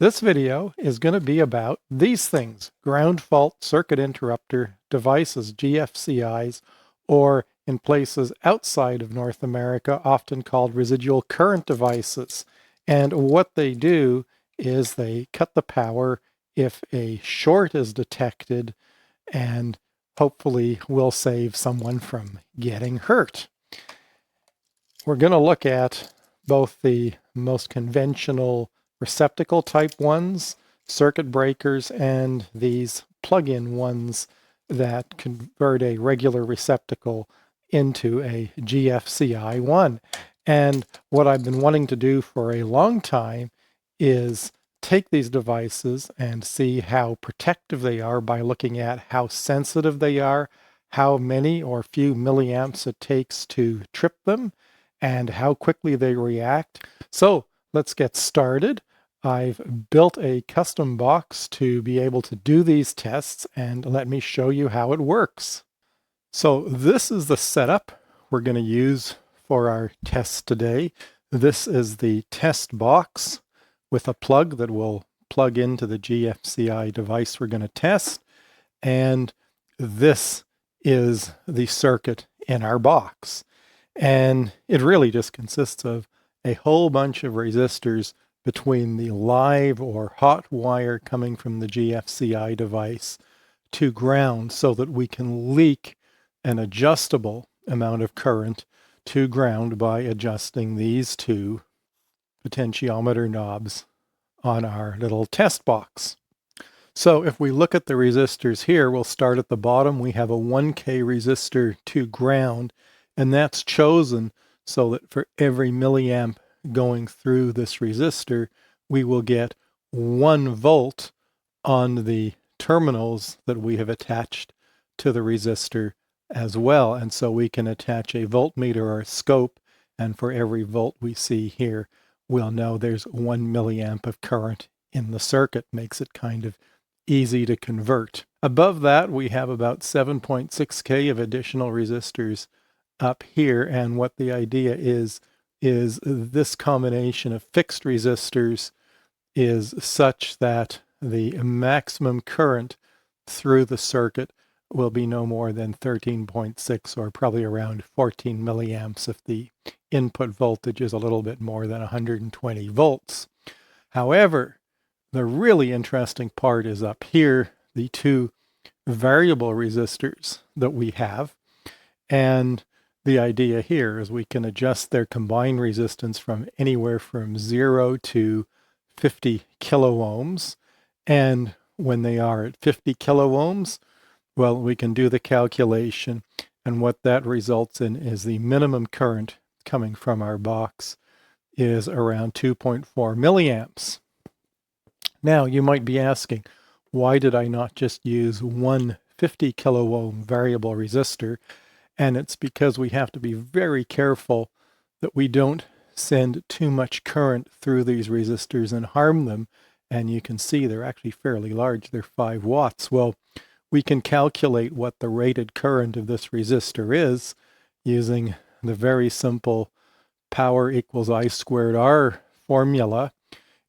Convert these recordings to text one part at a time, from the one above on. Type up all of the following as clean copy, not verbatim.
This video is going to be about these things: ground fault circuit interrupter devices, GFCIs, or in places outside of North America, often called residual current devices. And what they do is they cut the power if a short is detected, and hopefully will save someone from getting hurt. We're going to look at both the most conventional receptacle type ones, circuit breakers, and these plug-in ones that convert a regular receptacle into a GFCI one. And what I've been wanting to do for a long time is take these devices and see how protective they are by looking at how sensitive they are, how many or few milliamps it takes to trip them, and how quickly they react. So let's get started. I've built a custom box to be able to do these tests, and let me show you how it works. So this is the setup we're going to use for our test today. This is the test box with a plug that will plug into the GFCI device we're going to test, and this is the circuit in our box. And it really just consists of a whole bunch of resistors between the live or hot wire coming from the GFCI device to ground, so that we can leak an adjustable amount of current to ground by adjusting these two potentiometer knobs on our little test box. So if we look at the resistors here, we'll start at the bottom. We have a 1K resistor to ground, and that's chosen so that for every milliamp going through this resistor, we will get 1 volt on the terminals that we have attached to the resistor as well. And so we can attach a voltmeter or a scope, and for every volt we see here, we'll know there's 1 milliamp of current in the circuit. Makes it kind of easy to convert. Above that, we have about 7.6K of additional resistors up here, and what the idea is this combination of fixed resistors is such that the maximum current through the circuit will be no more than 13.6, or probably around 14 milliamps if the input voltage is a little bit more than 120 volts. However, the really interesting part is up here, the two variable resistors that we have. And the idea here is we can adjust their combined resistance from anywhere from 0 to 50 kiloohms. And when they are at 50 kiloohms, well, we can do the calculation, and what that results in is the minimum current coming from our box is around 2.4 milliamps. Now, you might be asking, why did I not just use one 50 kiloohm variable resistor? And it's because we have to be very careful that we don't send too much current through these resistors and harm them. And you can see they're actually fairly large. They're 5 watts. Well, we can calculate what the rated current of this resistor is using the very simple power equals I squared R formula.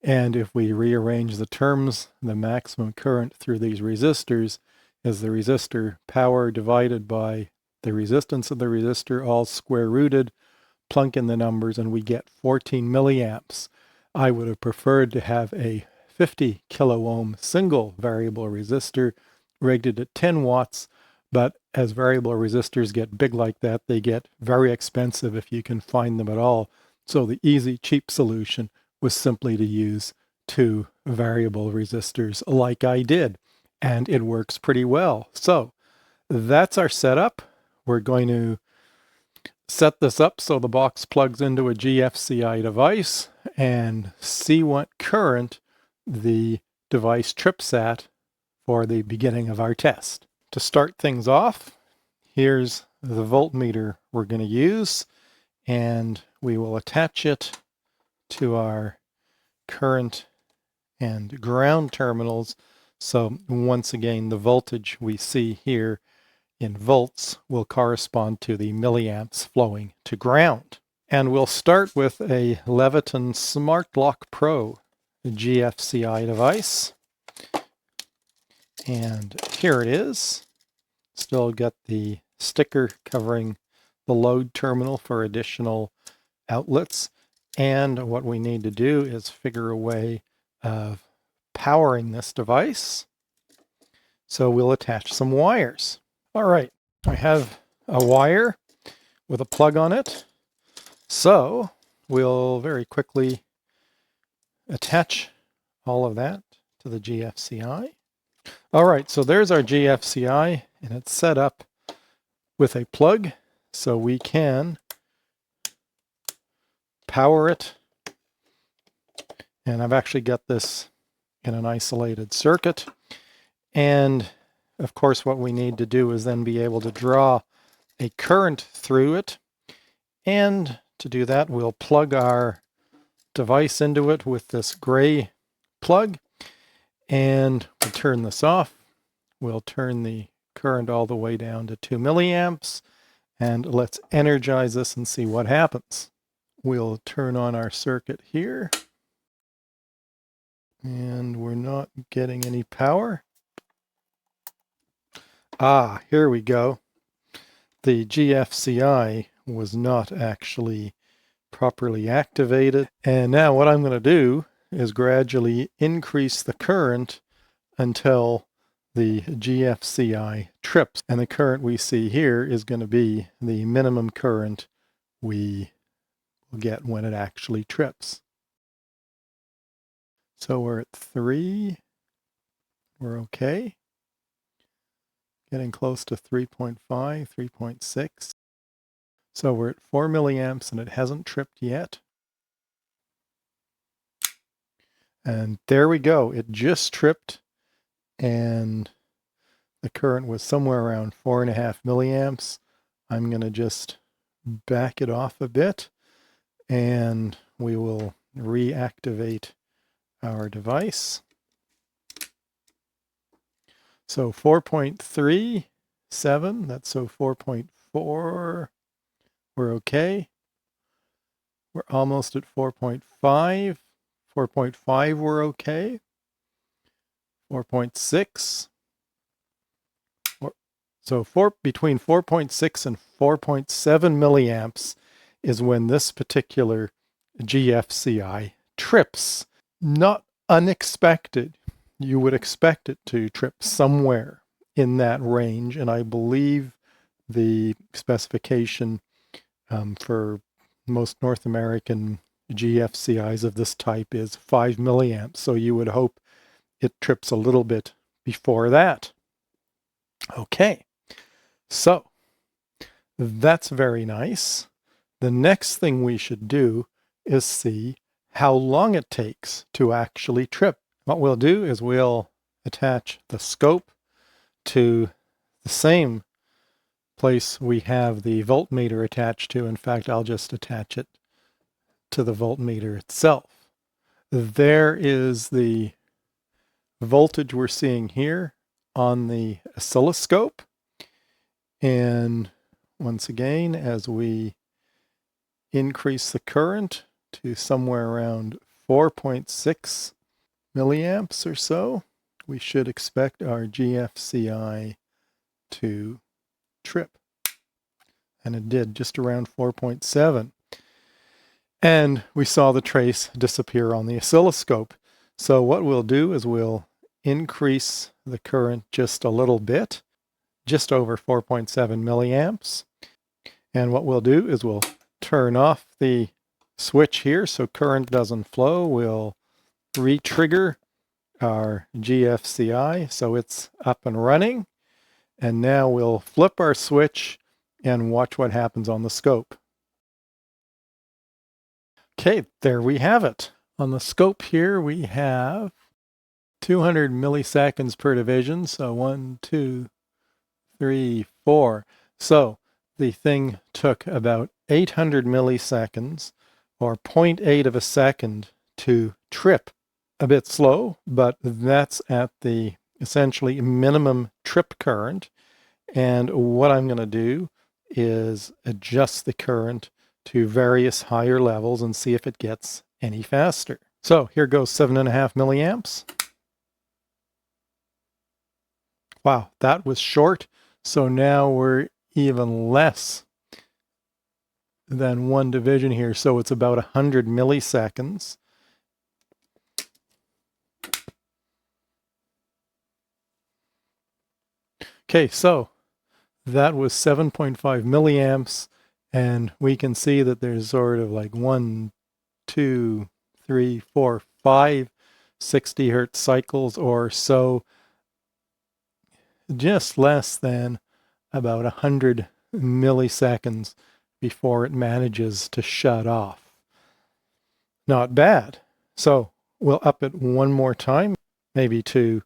And if we rearrange the terms, the maximum current through these resistors is the resistor power divided by the resistance of the resistor, all square rooted, plunk in the numbers, and we get 14 milliamps. I would have preferred to have a 50 kiloohm single variable resistor rated at 10 watts, but as variable resistors get big like that, they get very expensive if you can find them at all. So the easy, cheap solution was simply to use 2 variable resistors like I did, and it works pretty well. So that's our setup. We're going to set this up so the box plugs into a GFCI device and see what current the device trips at for the beginning of our test. To start things off, here's the voltmeter we're going to use, and we will attach it to our current and ground terminals. So once again, the voltage we see here in volts will correspond to the milliamps flowing to ground. And we'll start with a Leviton Smart Lock Pro. GFCI device. And here it is. Still got the sticker covering the load terminal for additional outlets. And what we need to do is figure a way of powering this device. So we'll attach some wires. All right, I have a wire with a plug on it. So we'll very quickly attach all of that to the GFCI. All right, so there's our GFCI, and it's set up with a plug, so we can power it. And I've actually got this in an isolated circuit. And of course, what we need to do is then be able to draw a current through it. And to do that, we'll plug our device into it with this gray plug. And we'll turn this off. We'll turn the current all the way down to 2 milliamps. And let's energize this and see what happens. We'll turn on our circuit here. And we're not getting any power. Ah, here we go. The GFCI was not actually properly activated. And now what I'm going to do is gradually increase the current until the GFCI trips. And the current we see here is going to be the minimum current we will get when it actually trips. So we're at 3. We're okay. Getting close to 3.5, 3.6. So we're at 4 milliamps and it hasn't tripped yet. And there we go. It just tripped and the current was somewhere around 4.5 milliamps. I'm going to just back it off a bit and we will reactivate our device. So 4.37, that's so 4.4, we're okay. We're almost at 4.5, 4.5 we're okay. 4.6, so between 4.6 and 4.7 milliamps is when this particular GFCI trips. Not unexpected. You would expect it to trip somewhere in that range, and I believe the specification for most North American GFCIs of this type is 5 milliamps, so you would hope it trips a little bit before that. Okay, so that's very nice. The next thing we should do is see how long it takes to actually trip. What we'll do is we'll attach the scope to the same place we have the voltmeter attached to. In fact, I'll just attach it to the voltmeter itself. There is the voltage we're seeing here on the oscilloscope. And once again, as we increase the current to somewhere around 4.6 milliamps or so, we should expect our GFCI to trip. And it did, just around 4.7. And we saw the trace disappear on the oscilloscope. So what we'll do is we'll increase the current just a little bit, just over 4.7 milliamps. And what we'll do is we'll turn off the switch here so current doesn't flow. We'll re-trigger our GFCI so it's up and running. And now we'll flip our switch and watch what happens on the scope. Okay, there we have it. On the scope here we have 200 milliseconds per division. So 1, 2, 3, 4. So the thing took about 800 milliseconds or 0.8 of a second to trip. A bit slow, but that's at the essentially minimum trip current. And what I'm going to do is adjust the current to various higher levels and see if it gets any faster. So here goes 7.5 milliamps. Wow, that was short. So now we're even less than one division here. So it's about 100 milliseconds. Okay, so that was 7.5 milliamps. And we can see that there's sort of like 1, 2, 3, 4, 5 60 hertz cycles or so, just less than about 100 milliseconds before it manages to shut off. Not bad. So we'll up it one more time, maybe to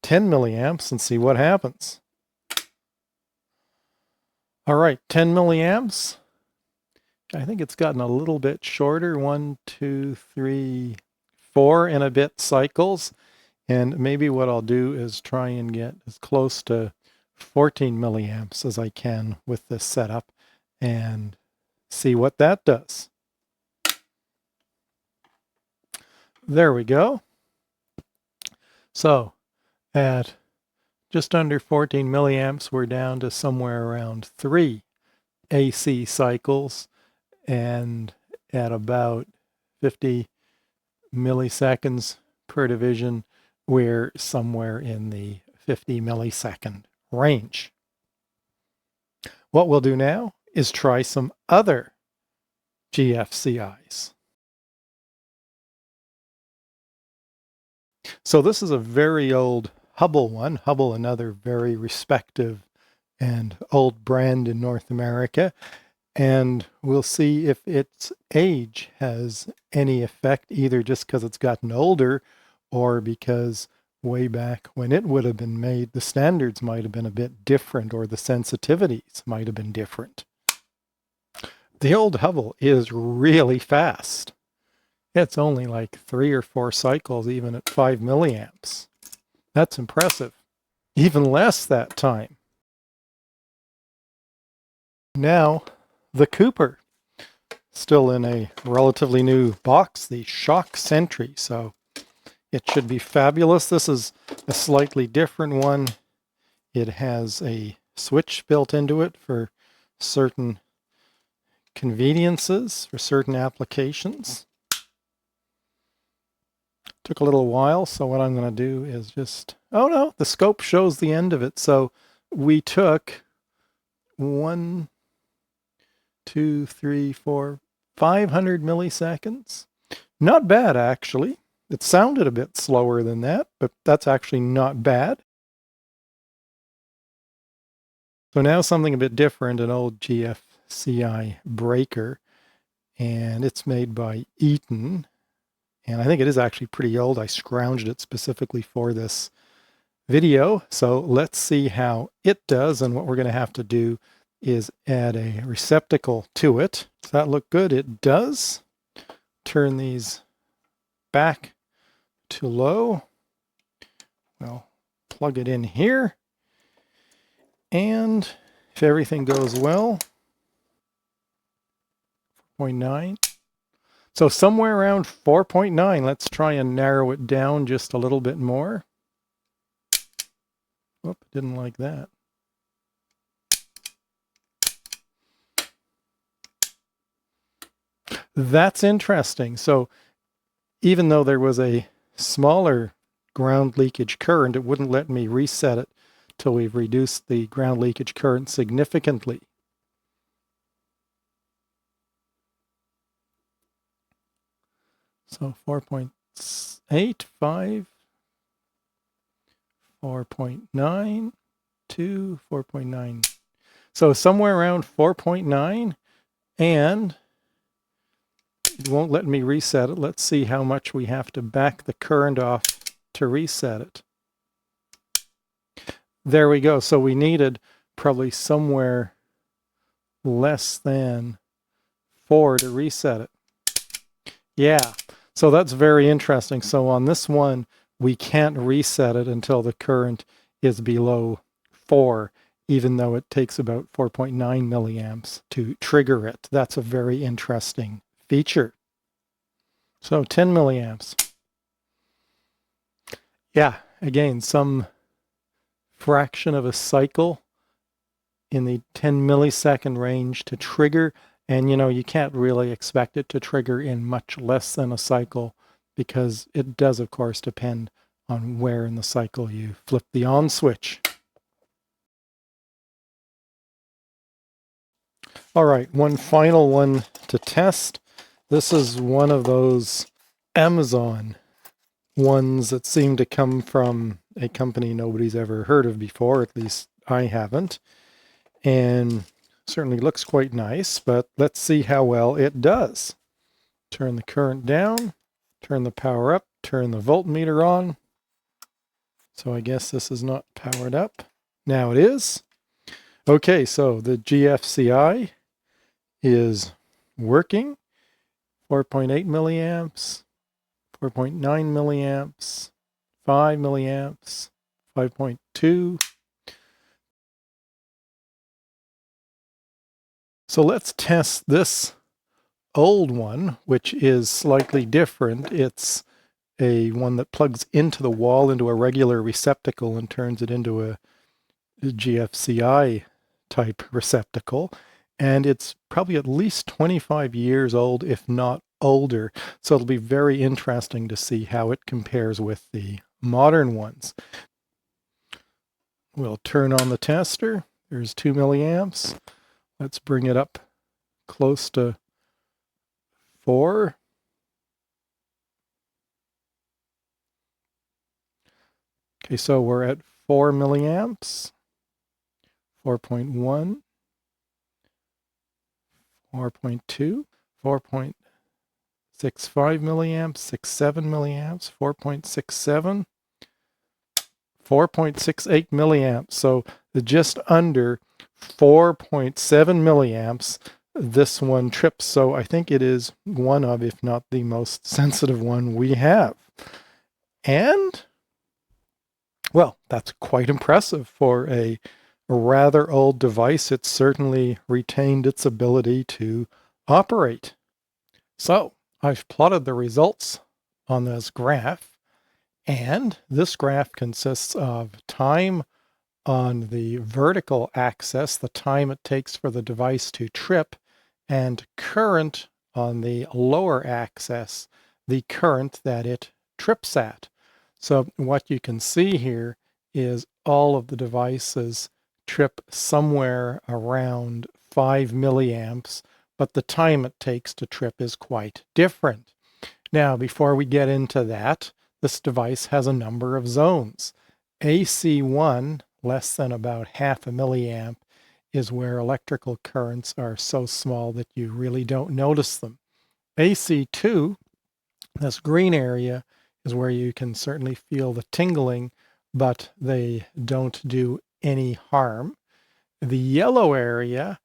10 milliamps and see what happens. All right, 10 milliamps. I think it's gotten a little bit shorter. 1, 2, 3, 4 and a bit cycles. And maybe what I'll do is try and get as close to 14 milliamps as I can with this setup and see what that does. There we go. So at just under 14 milliamps, we're down to somewhere around 3 AC cycles, and at about 50 milliseconds per division, we're somewhere in the 50 millisecond range. What we'll do now is try some other GFCIs. So this is a very old Hubble one. Hubble, another very respected and old brand in North America. And we'll see if its age has any effect, either just because it's gotten older or because way back when it would have been made, the standards might have been a bit different or the sensitivities might have been different. The old Hubble is really fast. It's only like 3 or 4 cycles, even at 5 milliamps. That's impressive. Even less that time. Now, the Cooper. Still in a relatively new box, the Shock Sentry. So it should be fabulous. This is a slightly different one. It has a switch built into it for certain conveniences, for certain applications. Took a little while, so what I'm going to do is just... Oh no, the scope shows the end of it. So we took 1, 2, 3, 4, 500 milliseconds. Not bad, actually. It sounded a bit slower than that, but that's actually not bad. So now something a bit different, an old GFCI breaker, and it's made by Eaton. And I think it is actually pretty old. I scrounged it specifically for this video. So let's see how it does. And what we're going to have to do is add a receptacle to it. Does that look good? It does. Turn these back to low. We'll plug it in here. And if everything goes well, 0.9. So somewhere around 4.9. Let's try and narrow it down just a little bit more. Oop, didn't like that. That's interesting. So even though there was a smaller ground leakage current, it wouldn't let me reset it till we've reduced the ground leakage current significantly. So 4.85, 4.9, 4.9. So somewhere around 4.9, and it won't let me reset it. Let's see how much we have to back the current off to reset it. There we go. So we needed probably somewhere less than 4 to reset it. Yeah, so that's very interesting. So on this one, we can't reset it until the current is below 4, even though it takes about 4.9 milliamps to trigger it. That's a very interesting feature. So 10 milliamps. Yeah, again, some fraction of a cycle in the 10 millisecond range to trigger. And you can't really expect it to trigger in much less than a cycle, because it does, of course, depend on where in the cycle you flip the on switch. All right, one final one to test. This is one of those Amazon ones that seem to come from a company nobody's ever heard of before, at least I haven't. And certainly looks quite nice, but let's see how well it does. Turn the current down, turn the power up, turn the voltmeter on. So I guess this is not powered up. Now it is. Okay, so the GFCI is working. 4.8 milliamps, 4.9 milliamps, 5 milliamps, 5.2. So let's test this old one, which is slightly different. It's a one that plugs into the wall into a regular receptacle and turns it into a GFCI type receptacle. And it's probably at least 25 years old, if not older. So it'll be very interesting to see how it compares with the modern ones. We'll turn on the tester. There's 2 milliamps. Let's bring it up close to 4. Okay, so we're at 4 milliamps, 4.1, 4.2, 4.65 milliamps, 67 milliamps, 4.67, 4.68 milliamps. So just under 4.7 milliamps, this one trips. So I think it is one of, if not the most sensitive one we have. And, well, that's quite impressive for a rather old device. It certainly retained its ability to operate. So I've plotted the results on this graph, and this graph consists of time on the vertical axis, the time it takes for the device to trip, and current on the lower axis, the current that it trips at. So what you can see here is all of the devices trip somewhere around 5 milliamps, but the time it takes to trip is quite different. Now, before we get into that, this device has a number of zones. AC1, less than about half a milliamp, is where electrical currents are so small that you really don't notice them. AC2, this green area, is where you can certainly feel the tingling, but they don't do any harm. The yellow area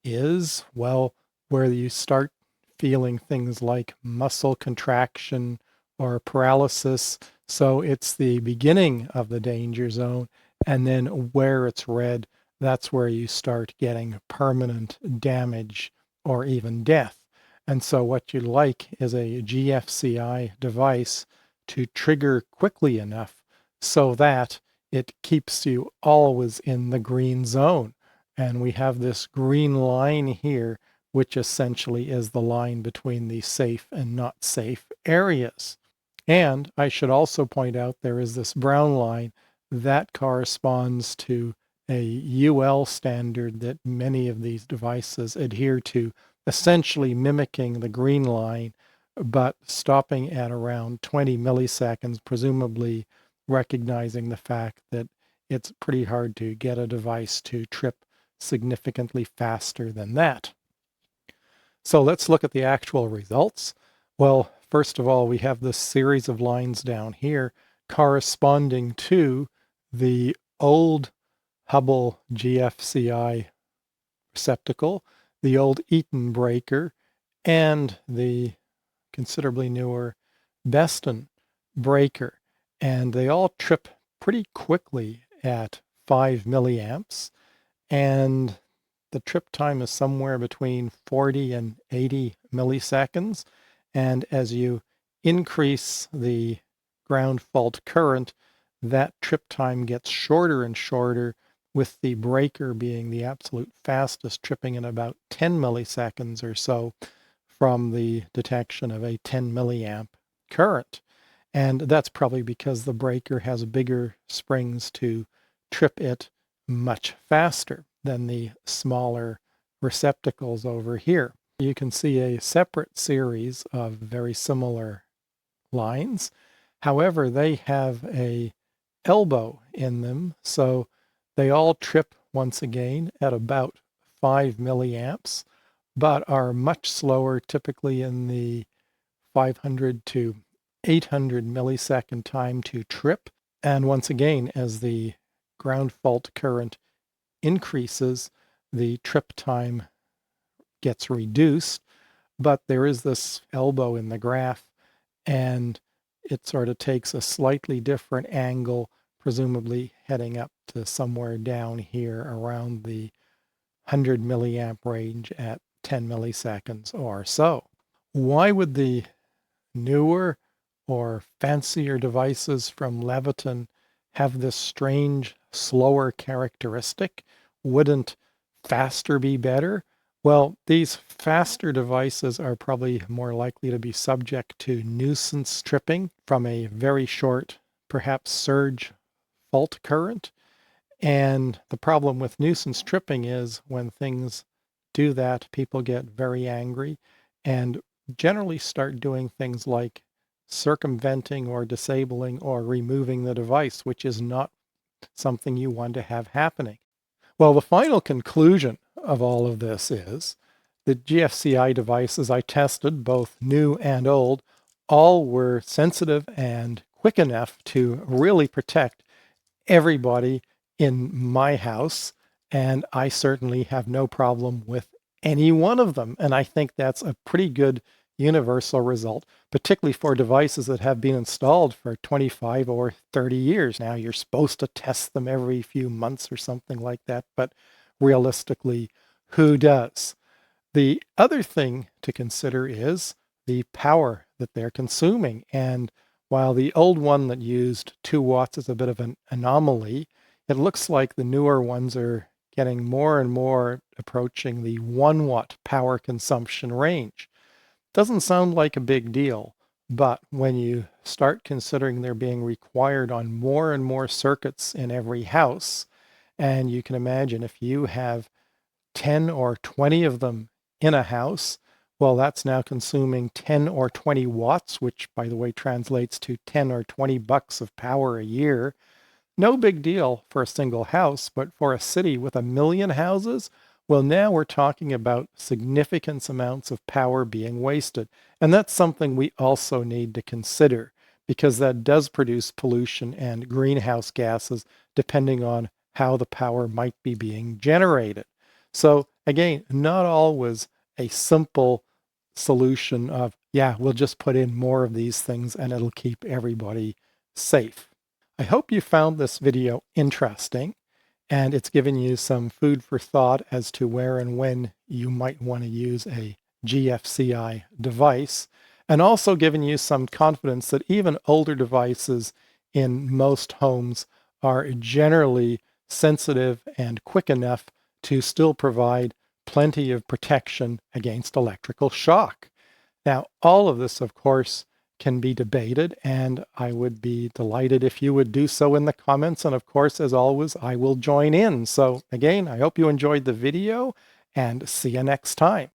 is, well, where you start feeling things like muscle contraction or paralysis. So it's the beginning of the danger zone. And then where it's red, that's where you start getting permanent damage or even death. And so what you like is a GFCI device to trigger quickly enough so that it keeps you always in the green zone. And we have this green line here, which essentially is the line between the safe and not safe areas. And I should also point out there is this brown line that corresponds to a UL standard that many of these devices adhere to, essentially mimicking the green line, but stopping at around 20 milliseconds, presumably recognizing the fact that it's pretty hard to get a device to trip significantly faster than that. So let's look at the actual results. Well, first of all, we have this series of lines down here corresponding to the old Hubble GFCI receptacle, the old Eaton breaker, and the considerably newer Beston breaker. And they all trip pretty quickly at 5 milliamps. And the trip time is somewhere between 40 and 80 milliseconds. And as you increase the ground fault current, that trip time gets shorter and shorter, with the breaker being the absolute fastest, tripping in about 10 milliseconds or so from the detection of a 10 milliamp current. And that's probably because the breaker has bigger springs to trip it much faster than the smaller receptacles over here. You can see a separate series of very similar lines. However, they have a elbow in them, so they all trip once again at about 5 milliamps, but are much slower, typically in the 500 to 800 millisecond time to trip. And once again, as the ground fault current increases, the trip time gets reduced, but there is this elbow in the graph, and it sort of takes a slightly different angle, presumably heading up to somewhere down here around the 100 milliamp range at 10 milliseconds or so. Why would the newer or fancier devices from Leviton have this strange, slower characteristic? Wouldn't faster be better? Well, these faster devices are probably more likely to be subject to nuisance tripping from a very short, perhaps surge fault current. And the problem with nuisance tripping is when things do that, people get very angry and generally start doing things like circumventing or disabling or removing the device, which is not something you want to have happening. Well, the final conclusion of all of this is the GFCI devices I tested, both new and old, all were sensitive and quick enough to really protect everybody in my house, and I certainly have no problem with any one of them. And I think that's a pretty good universal result, particularly for devices that have been installed for 25 or 30 years. Now, you're supposed to test them every few months or something like that, but realistically, who does? The other thing to consider is the power that they're consuming. And while the old one that used 2 watts is a bit of an anomaly, it looks like the newer ones are getting more and more approaching the 1 watt power consumption range. Doesn't sound like a big deal, but when you start considering they're being required on more and more circuits in every house, and you can imagine if you have 10 or 20 of them in a house, well, that's now consuming 10 or 20 watts, which, by the way, translates to 10 or 20 bucks of power a year. No big deal for a single house, but for a city with 1 million houses, well, now we're talking about significant amounts of power being wasted. And that's something we also need to consider, because that does produce pollution and greenhouse gases depending on how the power might be being generated. So again, not always a simple solution of, yeah, we'll just put in more of these things and it'll keep everybody safe. I hope you found this video interesting and it's given you some food for thought as to where and when you might want to use a GFCI device, and also given you some confidence that even older devices in most homes are generally sensitive and quick enough to still provide plenty of protection against electrical shock. Now, all of this, of course, can be debated, and I would be delighted if you would do so in the comments. And of course, as always, I will join in. So again, I hope you enjoyed the video, and see you next time.